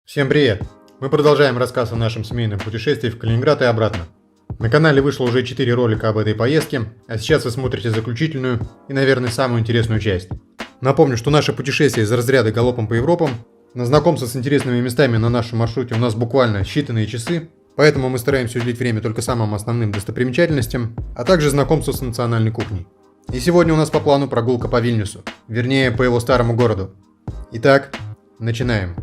Всем привет! Мы продолжаем рассказ о нашем семейном путешествии в Калининград и обратно. На канале вышло уже 4 ролика об этой поездке, а сейчас вы смотрите заключительную и, наверное, самую интересную часть. Напомню, что наше путешествие из разряда галопом по Европам. На знакомство с интересными местами на нашем маршруте у нас буквально считанные часы, поэтому мы стараемся уделить время только самым основным достопримечательностям, а также знакомству с национальной кухней. И сегодня у нас по плану прогулка по Вильнюсу, вернее, по его старому городу. Итак, начинаем.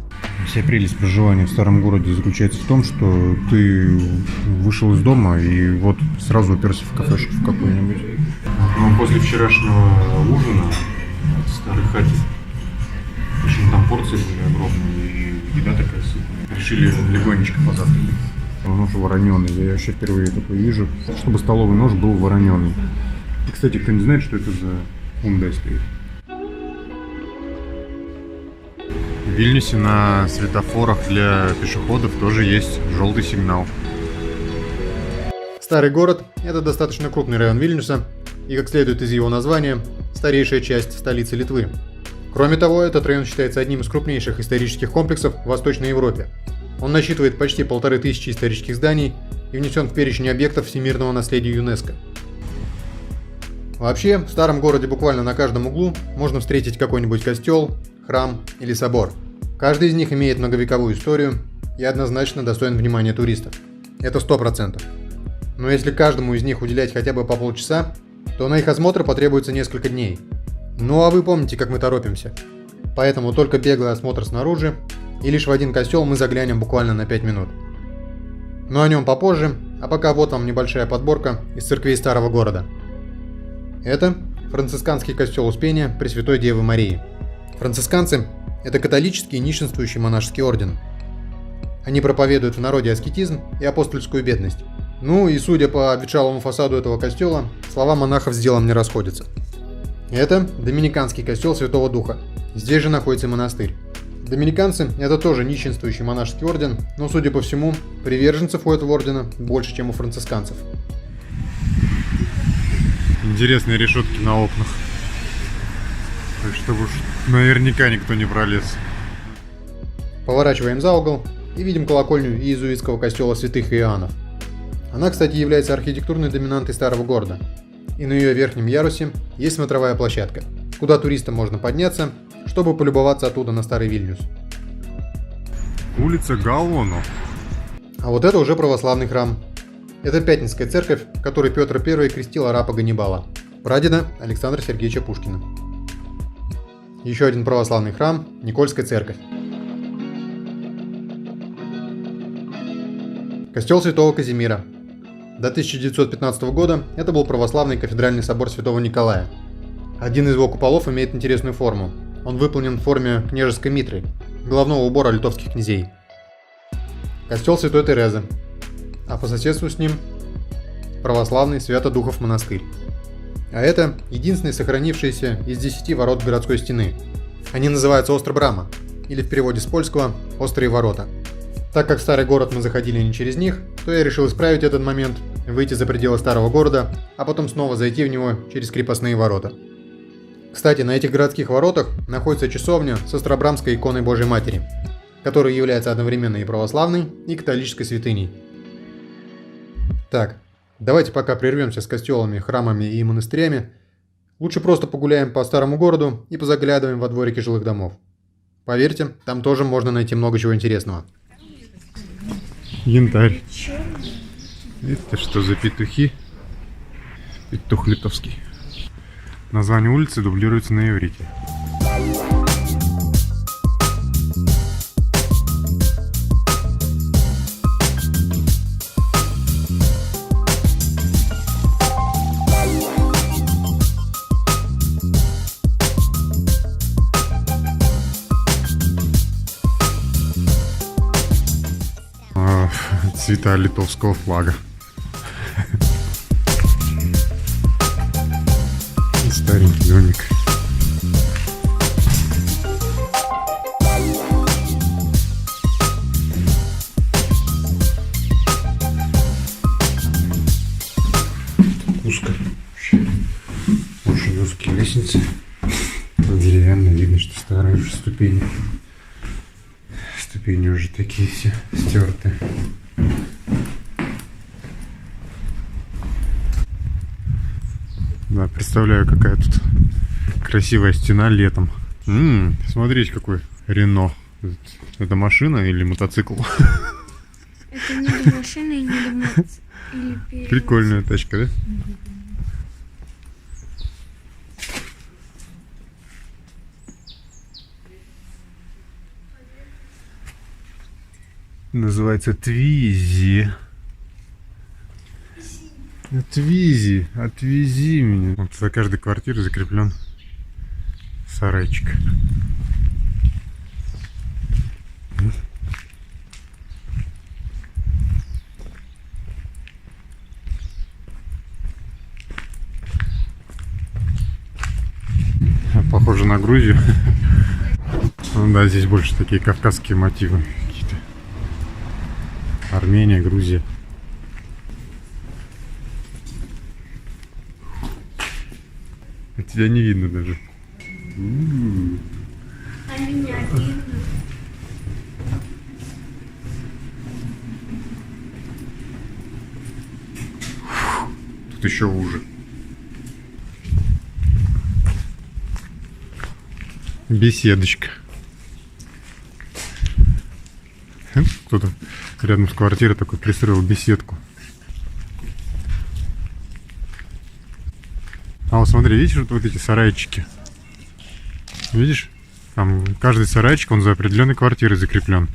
Вся прелесть проживания в старом городе заключается в том, что ты вышел из дома и вот сразу уперся в кафешку в какую-нибудь. Но после вчерашнего ужина в старой хате, причем там порции были огромные и еда такая сытная, решили легонечко позавтракать. Нож вороненый, я вообще впервые такой вижу, чтобы столовый нож был вороненый. И, кстати, кто не знает, что это за Hyundai стоит. В Вильнюсе на светофорах для пешеходов тоже есть желтый сигнал. Старый город – это достаточно крупный район Вильнюса, и, как следует из его названия, старейшая часть столицы Литвы. Кроме того, этот район считается одним из крупнейших исторических комплексов в Восточной Европе. Он насчитывает почти 1500 исторических зданий и внесен в перечень объектов всемирного наследия ЮНЕСКО. Вообще, в старом городе буквально на каждом углу можно встретить какой-нибудь костел, храм или собор. Каждый из них имеет многовековую историю и однозначно достоин внимания туристов. Это 100%. Но если каждому из них уделять хотя бы по полчаса, то на их осмотр потребуется несколько дней. Ну а вы помните, как мы торопимся. Поэтому только беглый осмотр снаружи, и лишь в один костел мы заглянем буквально на 5 минут. Но о нем попозже, а пока вот вам небольшая подборка из церквей старого города. Это францисканский костел Успения Пресвятой Девы Марии. Францисканцы – это католический нищенствующий монашеский орден. Они проповедуют в народе аскетизм и апостольскую бедность. Ну и судя по обветшалому фасаду этого костела, слова монахов с делом не расходятся. Это доминиканский костел Святого Духа. Здесь же находится монастырь. Доминиканцы – это тоже нищенствующий монашеский орден, но, судя по всему, приверженцев у этого ордена больше, чем у францисканцев. Интересные решетки на окнах. Так что уж наверняка никто не пролез. Поворачиваем за угол и видим колокольню иезуитского костела святых Иоаннов. Она, кстати, является архитектурной доминантой старого города. И на ее верхнем ярусе есть смотровая площадка, куда туристам можно подняться, чтобы полюбоваться оттуда на старый Вильнюс. Улица Галлоно. А вот это уже православный храм. Это Пятницкая церковь, в которой Петр I крестил арапа Ганнибала, прадеда Александра Сергеевича Пушкина. Еще один православный храм – Никольская церковь. Костел Святого Казимира. До 1915 года это был православный кафедральный собор Святого Николая. Один из его куполов имеет интересную форму. Он выполнен в форме княжеской митры, головного убора литовских князей. Костел Святой Терезы. А по соседству с ним православный Свято-Духов монастырь. А это единственный сохранившийся из 10 ворот городской стены. Они называются Остро-Брама, или в переводе с польского «Острые ворота». Так как в старый город мы заходили не через них, то я решил исправить этот момент, выйти за пределы старого города, а потом снова зайти в него через крепостные ворота. Кстати, на этих городских воротах находится часовня с Остробрамской иконой Божьей Матери, которая является одновременно и православной, и католической святыней. Так, давайте пока прервемся с костелами, храмами и монастырями. Лучше просто погуляем по старому городу и позаглядываем во дворики жилых домов. Поверьте, там тоже можно найти много чего интересного. Янтарь. Это что за петухи? Петух литовский. Название улицы дублируется на иврите. Цвета литовского флага. Старенький домик. Узко. Очень узкие лестницы. Деревянные, видно, что старые уже ступени. ступени уже такие все стертые. Да, представляю, какая тут красивая стена летом. Смотрите, какой Рено. Это машина или мотоцикл? Это не для машины и не для мотоцикла. Прикольная тачка, да? Называется Твизи. Твизи, отвези меня. Вот за каждой квартирой закреплен сарайчик. Похоже на Грузию. Ну да, здесь больше такие кавказские мотивы какие-то. Армения, Грузия. А тебя не видно даже. А меня видно. Тут еще уже. Беседочка. Кто-то рядом с квартирой такой пристроил беседку. А вот смотри, видишь вот эти сарайчики? Видишь? Там каждый сарайчик, он за определенной квартирой закреплен.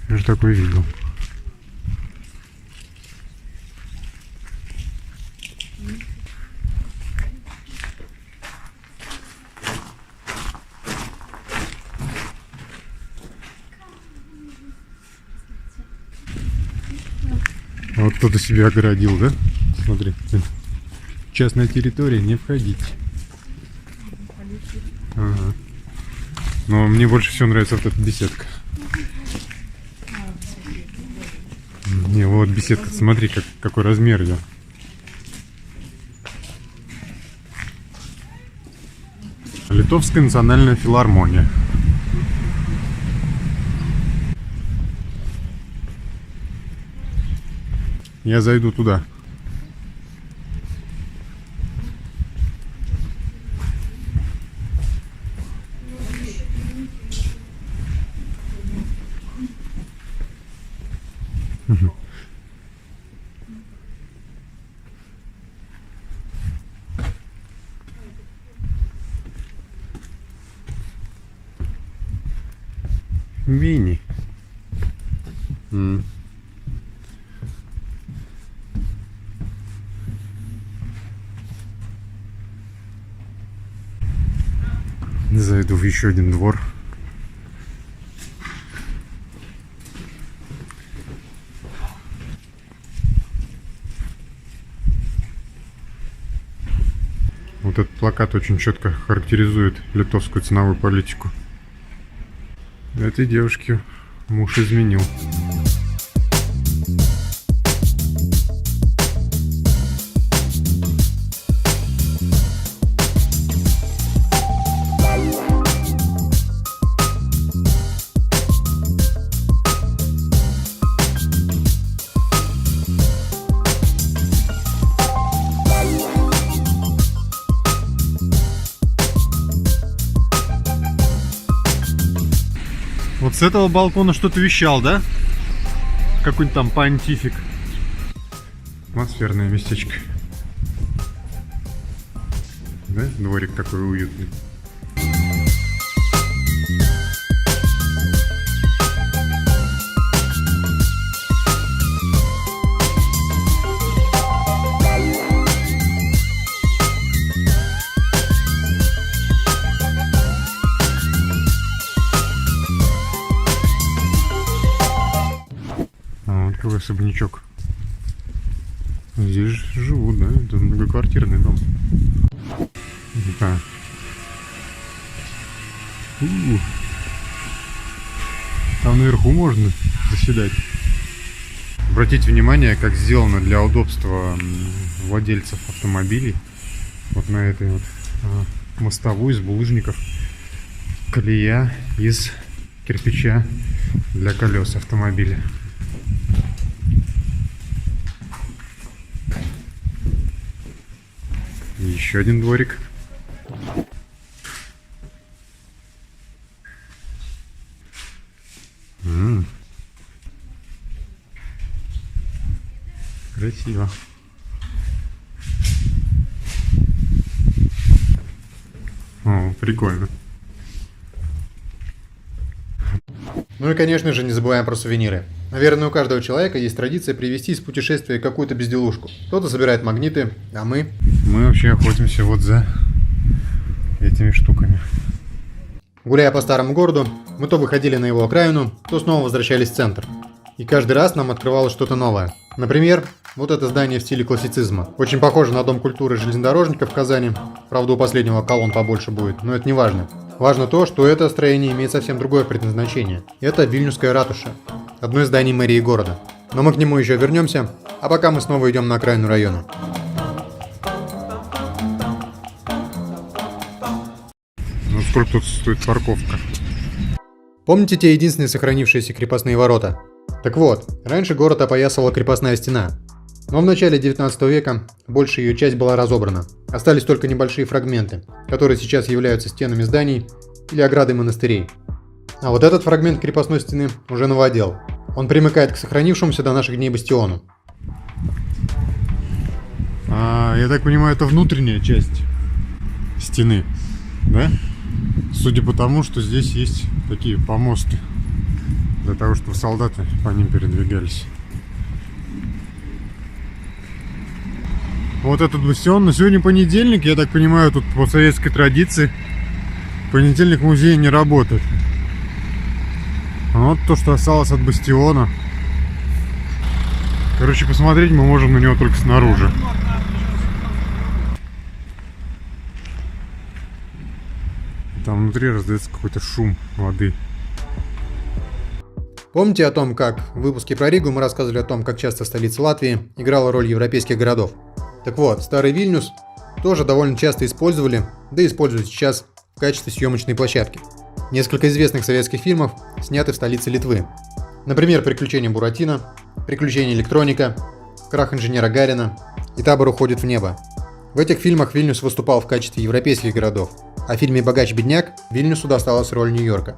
Я же такое видел. Вот кто-то себе огородил, да? Смотри. Частная территория, не входить. Ага. Но мне больше всего нравится вот эта беседка. Не, вот беседка, смотри, какой размер ее. Литовская национальная филармония. Я зайду туда. Мини. Зайду в еще один двор. Вот этот плакат очень четко характеризует литовскую ценовую политику. Этой девушке муж изменил. Вот с этого балкона что-то вещал, да? Какой-нибудь там понтифик. Атмосферное местечко. Да? Дворик такой уютный. Какой особнячок. Здесь живут, да? Это многоквартирный дом. Да. Там наверху можно заседать. Обратите внимание, как сделано для удобства владельцев автомобилей. Вот на этой вот мостовой из булыжников колея из кирпича для колес автомобиля. И еще один дворик. Красиво. О, прикольно. Ну и, конечно же, не забываем про сувениры. Наверное, у каждого человека есть традиция привезти из путешествия какую-то безделушку. Кто-то собирает магниты, а мы... Мы вообще охотимся вот за этими штуками. Гуляя по старому городу, мы то выходили на его окраину, то снова возвращались в центр. И каждый раз нам открывалось что-то новое. Например, вот это здание в стиле классицизма. Очень похоже на Дом культуры железнодорожников в Казани. Правда, у последнего колонн побольше будет, но это не важно. Важно то, что это строение имеет совсем другое предназначение. Это Вильнюсская ратуша. Одно из зданий мэрии города. Но мы к нему еще вернемся, а пока мы снова идем на окраину района. Ну сколько тут стоит парковка? Помните те единственные сохранившиеся крепостные ворота? Так вот, раньше город опоясывала крепостная стена. Но в начале 19 века большая ее часть была разобрана. Остались только небольшие фрагменты, которые сейчас являются стенами зданий или оградой монастырей. А вот этот фрагмент крепостной стены уже новодел. Он примыкает к сохранившемуся до наших дней бастиону. Я так понимаю, это внутренняя часть стены, да? Судя по тому, что здесь есть такие помосты, для того, чтобы солдаты по ним передвигались. Вот этот бастион. Но сегодня понедельник, я так понимаю, тут по советской традиции в понедельник музей не работает. Вот то, что осталось от бастиона. Короче, посмотреть мы можем на него только снаружи. Там внутри раздается какой-то шум воды. Помните о том, как в выпуске про Ригу мы рассказывали о том, как часто столица Латвии играла роль европейских городов? Так вот, старый Вильнюс тоже довольно часто использовали, да и используют сейчас в качестве съемочной площадки. Несколько известных советских фильмов сняты в столице Литвы. Например, «Приключения Буратино», «Приключения электроника», «Крах инженера Гарина» и «Табор уходит в небо». В этих фильмах Вильнюс выступал в качестве европейских городов, а в фильме «Богач-бедняк» Вильнюсу досталась роль Нью-Йорка.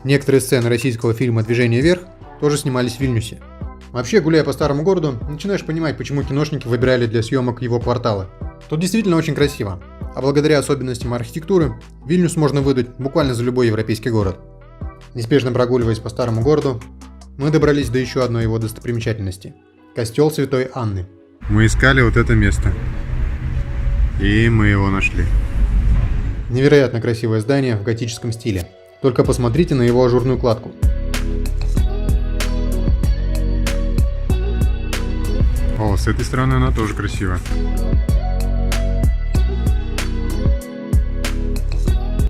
Некоторые сцены российского фильма «Движение вверх» тоже снимались в Вильнюсе. Вообще, гуляя по старому городу, начинаешь понимать, почему киношники выбирали для съемок его кварталы. Тут действительно очень красиво, а благодаря особенностям архитектуры, Вильнюс можно выдать буквально за любой европейский город. Неспешно прогуливаясь по старому городу, мы добрались до еще одной его достопримечательности – костел Святой Анны. Мы искали вот это место, и мы его нашли. Невероятно красивое здание в готическом стиле. Только посмотрите на его ажурную кладку. О, с этой стороны она тоже красивая.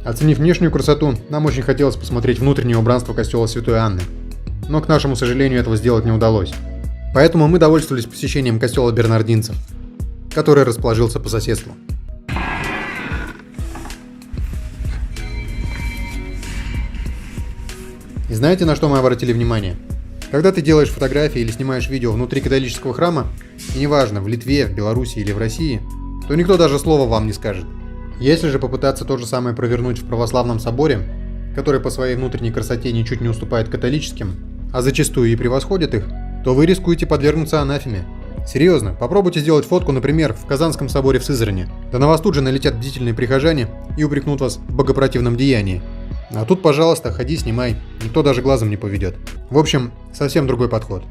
Оценив внешнюю красоту, нам очень хотелось посмотреть внутреннее убранство костела Святой Анны. Но, к нашему сожалению, этого сделать не удалось. Поэтому мы довольствовались посещением костела бернардинцев, который расположился по соседству. И знаете, на что мы обратили внимание? Когда ты делаешь фотографии или снимаешь видео внутри католического храма, и неважно, в Литве, в Беларуси или в России, то никто даже слова вам не скажет. Если же попытаться то же самое провернуть в православном соборе, который по своей внутренней красоте ничуть не уступает католическим, а зачастую и превосходит их, то вы рискуете подвергнуться анафеме. Серьезно, попробуйте сделать фотку, например, в Казанском соборе в Сызрани. Да на вас тут же налетят бдительные прихожане и упрекнут вас в богопротивном деянии. А тут, пожалуйста, ходи, снимай, никто даже глазом не поведет. В общем, совсем другой подход.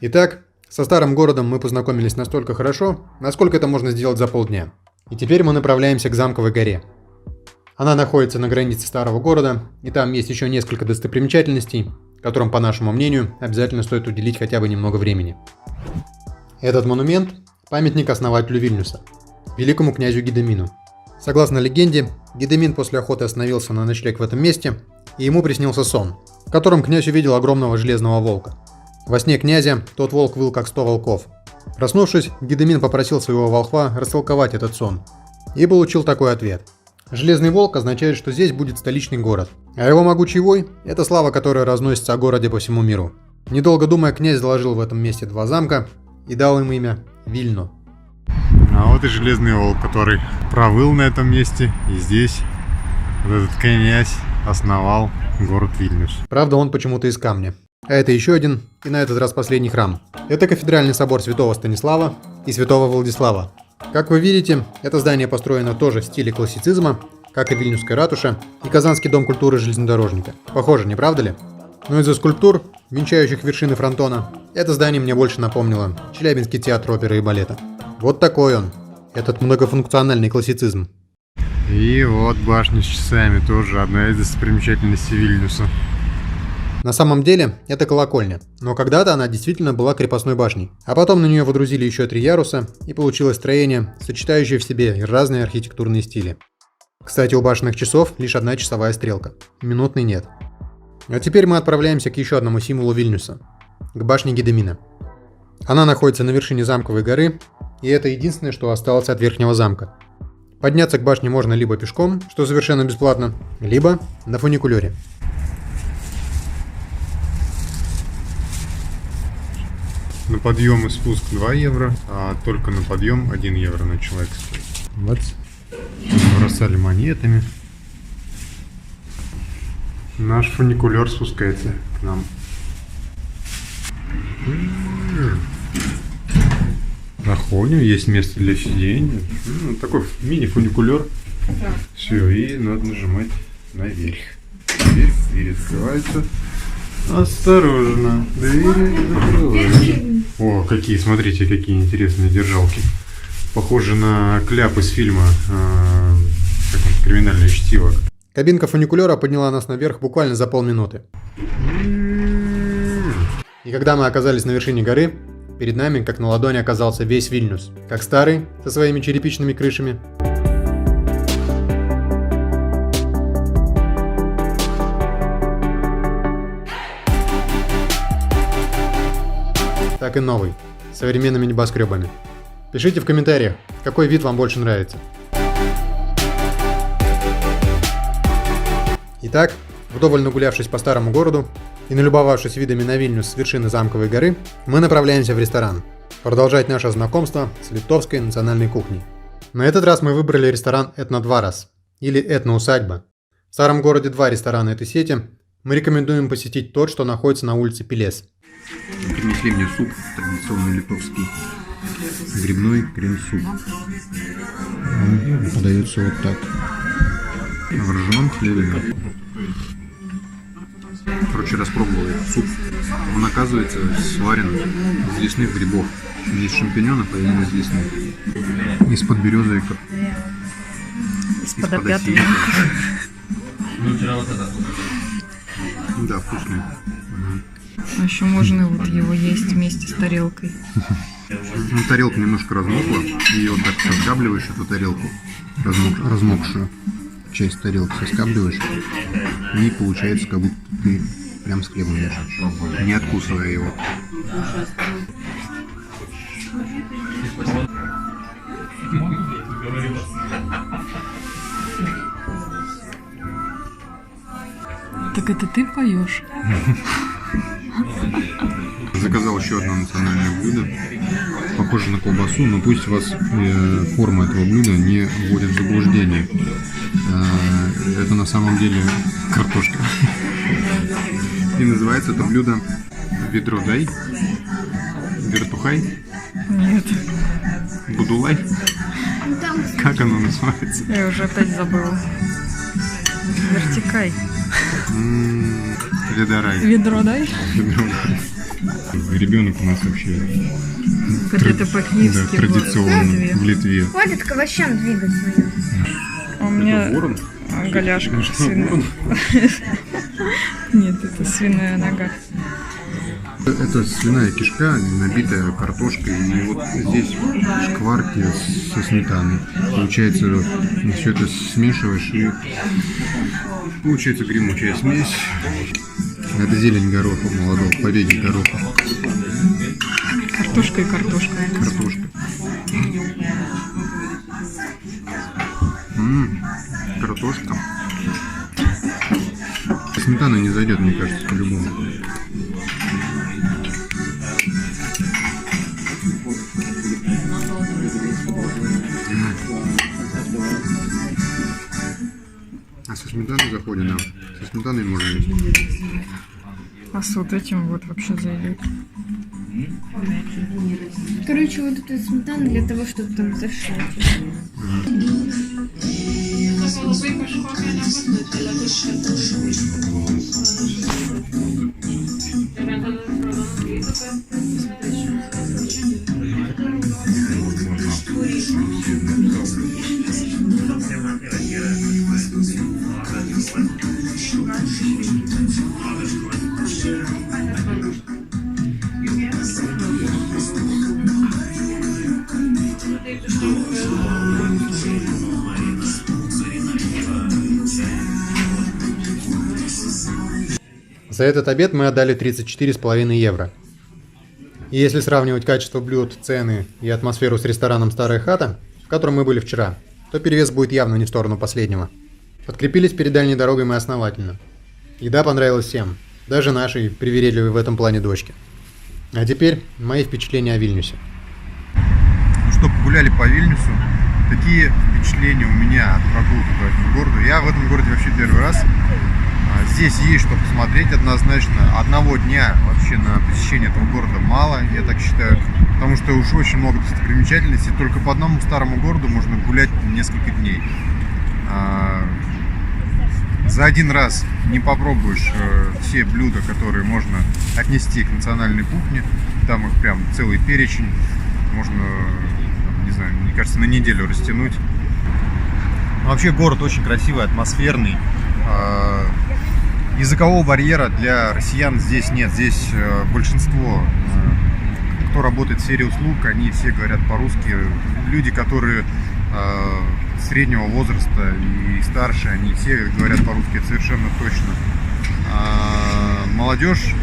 Итак, со старым городом мы познакомились настолько хорошо, насколько это можно сделать за полдня. И теперь мы направляемся к Замковой горе. Она находится на границе старого города, и там есть еще несколько достопримечательностей, которым, по нашему мнению, обязательно стоит уделить хотя бы немного времени. Этот монумент – памятник основателю Вильнюса, великому князю Гедемину. Согласно легенде, Гедемин после охоты остановился на ночлег в этом месте, и ему приснился сон, в котором князь увидел огромного железного волка. Во сне князя тот волк выл как 100 волков. Проснувшись, Гедемин попросил своего волхва растолковать этот сон, и получил такой ответ. Железный волк означает, что здесь будет столичный город, а его могучий вой – это слава, которая разносится о городе по всему миру. Недолго думая, князь заложил в этом месте 2 замка и дал им имя Вильно. А вот и Железный волк, который провыл на этом месте, и здесь вот этот князь основал город Вильнюс. Правда, он почему-то из камня. А это еще один, и на этот раз последний храм. Это кафедральный собор святого Станислава и святого Владислава. Как вы видите, это здание построено тоже в стиле классицизма, как и Вильнюсская ратуша и Казанский дом культуры железнодорожника. Похоже, не правда ли? Но из-за скульптур, венчающих вершины фронтона, это здание мне больше напомнило Челябинский театр оперы и балета. Вот такой он, этот многофункциональный классицизм. И вот башня с часами, тоже одна из достопримечательностей Вильнюса. На самом деле, это колокольня, но когда-то она действительно была крепостной башней, а потом на нее водрузили еще 3 яруса, и получилось строение, сочетающее в себе разные архитектурные стили. Кстати, у башенных часов лишь 1 часовая стрелка, минутной нет. А теперь мы отправляемся к еще одному символу Вильнюса, к башне Гедемина. Она находится на вершине Замковой горы, и это единственное, что осталось от верхнего замка. Подняться к башне можно либо пешком, что совершенно бесплатно, либо на фуникулере. На подъем и спуск 2 евро, а только на подъем 1 евро на человека стоит. Вот. Бросали монетами. Наш фуникулер спускается к нам. Заходим, есть место для сидения. Такой мини-фуникулер. Все, и надо нажимать наверх. Дверь открывается. Осторожно, двери закрываются. О, какие, смотрите, какие интересные держалки. Похожи на кляп из фильма «Криминальное чтиво». Кабинка фуникулера подняла нас наверх буквально за полминуты. И когда мы оказались на вершине горы, перед нами, как на ладони, оказался весь Вильнюс. Как старый, со своими черепичными крышами, так и новый, с современными небоскребами. Пишите в комментариях, какой вид вам больше нравится. Итак, вдоволь нагулявшись по старому городу и налюбовавшись видами на Вильнюс с вершины Замковой горы, мы направляемся в ресторан, продолжать наше знакомство с литовской национальной кухней. На этот раз мы выбрали ресторан «Этнодварас» или «Этноусадьба». В старом городе 2 ресторана этой сети, мы рекомендуем посетить тот, что находится на улице Пелес. Принесли мне суп, традиционный литовский, грибной крем-суп. Подается вот так. В ржаном хлебе. Короче, распробовал этот суп. Он, оказывается, сварен из лесных грибов. Не из шампиньонов, а именно из лесных. Из-под березовиков. Из-под опятых. Да, вкусный. А еще можно вот его есть вместе с тарелкой. Ну, тарелка немножко размокла, ее вот так соскабливаешь, эту тарелку, размокшую часть тарелки соскабливаешь, и получается, как будто ты прям с хлебом ешь, не откусывая его. Так это ты поешь? Заказал еще одно национальное блюдо, похоже на колбасу, но пусть вас форма этого блюда не вводит в заблуждение. Это на самом деле картошка. И называется это блюдо ведродай, вертухай, Нет. будулай. Как оно называется? Я уже опять забыла. Вертикай. Ведорай. Ведро дай. Ведродай. Ребенок у нас вообще Как это по-киевски традиционно в Литве. Хватит к овощам двигаться. А у меня ворон? голяшка свиная. Нет, это свиная нога. Это свиная кишка, набитая картошкой, и вот здесь шкварки со сметаной. Получается, все это смешиваешь, и получается гремучая смесь. Это зелень гороха молодого, побеги гороха. Картошка и картошка. Картошка. Картошка. Сметана не зайдет, мне кажется, по-любому. А со сметаной заходит, да. Со сметаной можно есть. А с вот этим вот вообще зайдет. Короче, вот эта сметана для того, чтобы там зашло. За этот обед мы отдали 34,5 евро. И если сравнивать качество блюд, цены и атмосферу с рестораном «Старая хата», в котором мы были вчера, то перевес будет явно не в сторону последнего. Подкрепились перед дальней дорогой мы основательно. Еда понравилась всем, даже нашей привередливой в этом плане дочке. А теперь мои впечатления о Вильнюсе. Ну что, погуляли по Вильнюсу. Такие впечатления у меня от прогулки по этому городу. Я в этом городе вообще первый раз. Здесь есть что посмотреть однозначно. Одного дня вообще на посещение этого города мало, я так считаю. Потому что уж очень много достопримечательностей. Только по одному старому городу можно гулять несколько дней. За один раз не попробуешь все блюда, которые можно отнести к национальной кухне. Там их прям целый перечень. Можно, не знаю, мне кажется, на неделю растянуть. Но вообще город очень красивый, атмосферный. Языкового барьера для россиян здесь нет. Здесь большинство, кто работает в сфере услуг, они все говорят по-русски. Люди, которые среднего возраста и старше, они все говорят по-русски, это совершенно точно. Молодежь,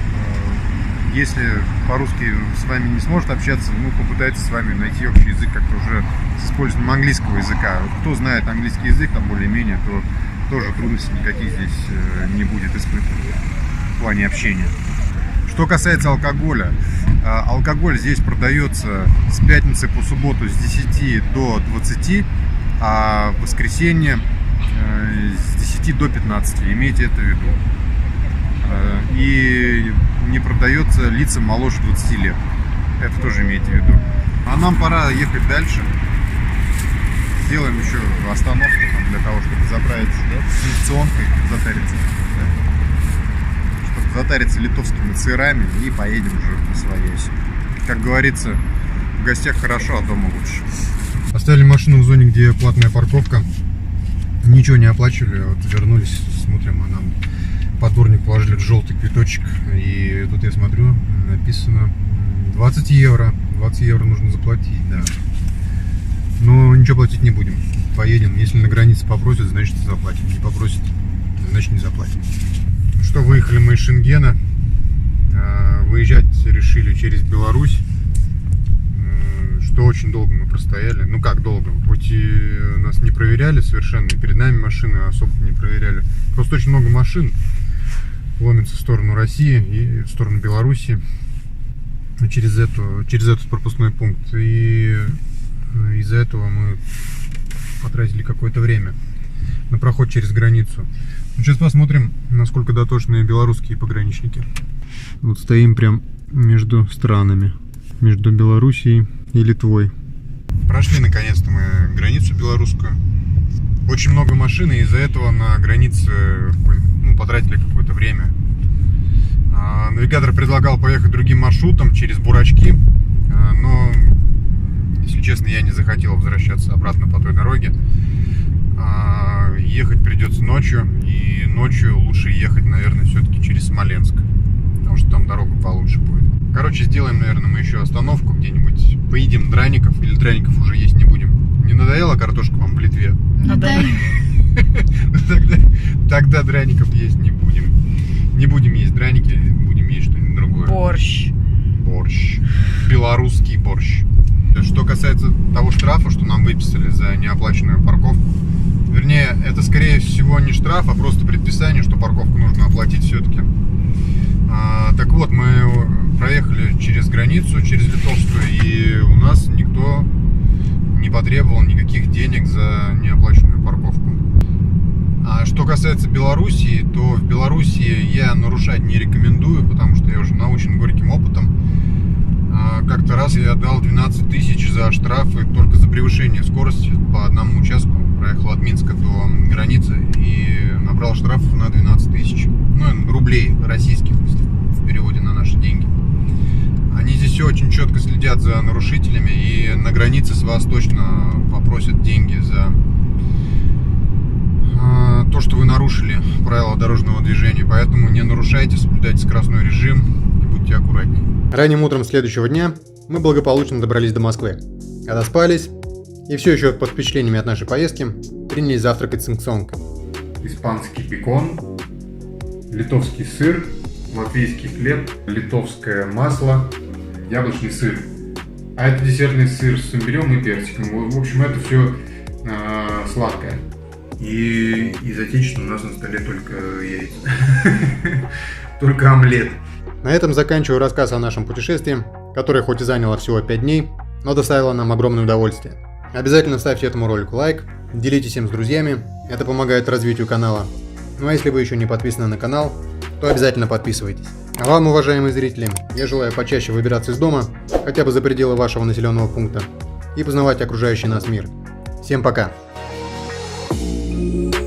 если по-русски с вами не сможет общаться, попытается с вами найти общий язык как-то уже с использованием английского языка. Кто знает английский язык, там более-менее, то тоже трудностей никаких здесь не будет испытывать в плане общения. Что касается алкоголя, алкоголь здесь продается с пятницы по субботу с 10 до 20, а в воскресенье с 10 до 15, имейте это в виду. И не продается лицам моложе 20 лет, это тоже имейте в виду. А нам пора ехать дальше. Сделаем еще остановку там, для того, чтобы заправиться, да, с инъекционкой, чтобы затариться литовскими сырами, и поедем уже по своейся. Как говорится, в гостях хорошо, а дома лучше. Оставили машину в зоне, где платная парковка. Ничего не оплачивали, вот вернулись, смотрим, а нам под дворник положили желтый квиточек. И тут я смотрю, написано 20 евро. 20 евро нужно заплатить, да. Но ничего платить не будем. Поедем. Если на границе попросят, значит заплатим. Не попросят, значит не заплатим. Что, выехали мы из Шенгена. Выезжать решили через Беларусь. Что очень долго мы простояли. Ну как долго? Хоть и нас не проверяли совершенно, и перед нами машины особо не проверяли. Просто очень много машин ломится в сторону России и в сторону Беларуси через этот пропускной пункт. И из-за этого мы потратили какое-то время на проход через границу. Сейчас посмотрим, насколько дотошные белорусские пограничники. Вот стоим прям между странами, между Белоруссией и Литвой. Прошли наконец-то мы границу белорусскую. Очень много машин, и из-за этого на границе потратили какое-то время. Навигатор предлагал поехать другим маршрутом через Бурачки, но, если честно, я не захотел возвращаться обратно по той дороге. Ехать придется ночью, и ночью лучше ехать, наверное, все-таки через Смоленск, потому что там дорога получше будет. Короче, сделаем, наверное, мы еще остановку где-нибудь, поедим драников, или драников уже есть не будем. Не надоела картошка вам в Литве? Надоело. Тогда драников есть не будем. Не будем есть драники, будем есть что-нибудь другое. Борщ. Борщ. Белорусский борщ. Что касается того штрафа, что нам выписали за неоплаченную парковку, вернее, это скорее всего не штраф, а просто предписание, что парковку нужно оплатить все-таки. Так вот, мы проехали через границу, через Литовскую, и у нас никто не потребовал никаких денег за неоплаченную парковку. А что касается Белоруссии, то в Белоруссии я нарушать не рекомендую, потому что я уже научен горьким опытом. Как-то раз я дал 12 тысяч за штрафы только за превышение скорости по одному участку. Проехал от Минска до границы и набрал штрафов на 12 тысяч. Ну, рублей российских, в переводе на наши деньги. Они здесь все очень четко следят за нарушителями, и на границе с вас точно попросят деньги за то, что вы нарушили правила дорожного движения. Поэтому не нарушайте, соблюдайте скоростной режим и будьте аккуратнее. Ранним утром следующего дня мы благополучно добрались до Москвы. Отоспались и все еще под впечатлениями от нашей поездки принялись завтракать с инксонкой. Испанский бекон, литовский сыр, латвийский хлеб, литовское масло, яблочный сыр. А это десертный сыр с имбирем и персиком. В общем, это все сладкое. И из отечественного у нас на столе только яйца. Только омлет. На этом заканчиваю рассказ о нашем путешествии, которое хоть и заняло всего 5 дней, но доставило нам огромное удовольствие. Обязательно ставьте этому ролику лайк, делитесь им с друзьями, это помогает развитию канала. Ну а если вы еще не подписаны на канал, то обязательно подписывайтесь. А вам, уважаемые зрители, я желаю почаще выбираться из дома, хотя бы за пределы вашего населенного пункта, и познавать окружающий нас мир. Всем пока! Thank you.